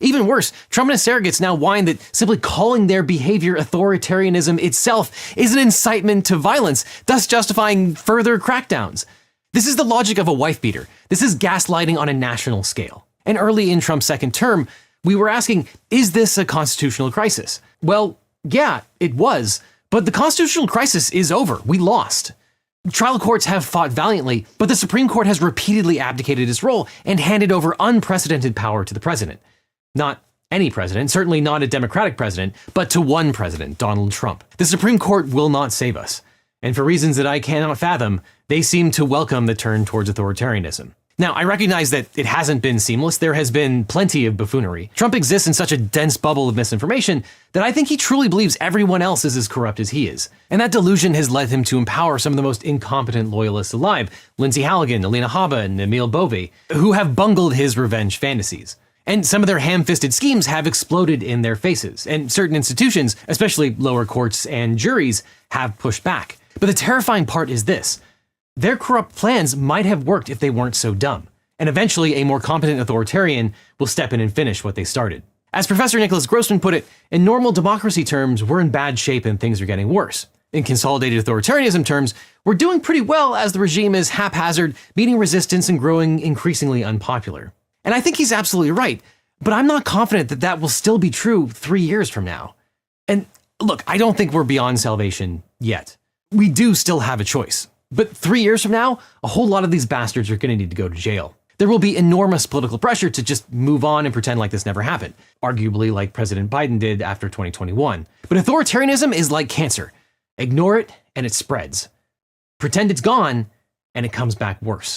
Even worse, Trump and his surrogates now whine that simply calling their behavior authoritarianism itself is an incitement to violence, thus justifying further crackdowns. This is the logic of a wife beater. This is gaslighting on a national scale. And early in Trump's second term, we were asking, is this a constitutional crisis? Well, yeah, it was. But the constitutional crisis is over. We lost. Trial courts have fought valiantly, but the Supreme Court has repeatedly abdicated its role and handed over unprecedented power to the president. Not any president, certainly not a Democratic president, but to one president, Donald Trump. The Supreme Court will not save us. And for reasons that I cannot fathom, they seem to welcome the turn towards authoritarianism. Now, I recognize that it hasn't been seamless. There has been plenty of buffoonery. Trump exists in such a dense bubble of misinformation that I think he truly believes everyone else is as corrupt as he is. And that delusion has led him to empower some of the most incompetent loyalists alive, Lindsey Halligan, Alina Habba, and Emil Bove, who have bungled his revenge fantasies. And some of their ham-fisted schemes have exploded in their faces, and certain institutions, especially lower courts and juries, have pushed back. But the terrifying part is this. Their corrupt plans might have worked if they weren't so dumb, and eventually a more competent authoritarian will step in and finish what they started. As Professor Nicholas Grossman put it, in normal democracy terms, we're in bad shape and things are getting worse. In consolidated authoritarianism terms, we're doing pretty well as the regime is haphazard, meeting resistance and growing increasingly unpopular. And I think he's absolutely right, but I'm not confident that that will still be true 3 years from now. And look, I don't think we're beyond salvation yet. We do still have a choice. But 3 years from now, a whole lot of these bastards are going to need to go to jail. There will be enormous political pressure to just move on and pretend like this never happened, arguably like President Biden did after 2021. But authoritarianism is like cancer. Ignore it and it spreads. Pretend it's gone and it comes back worse.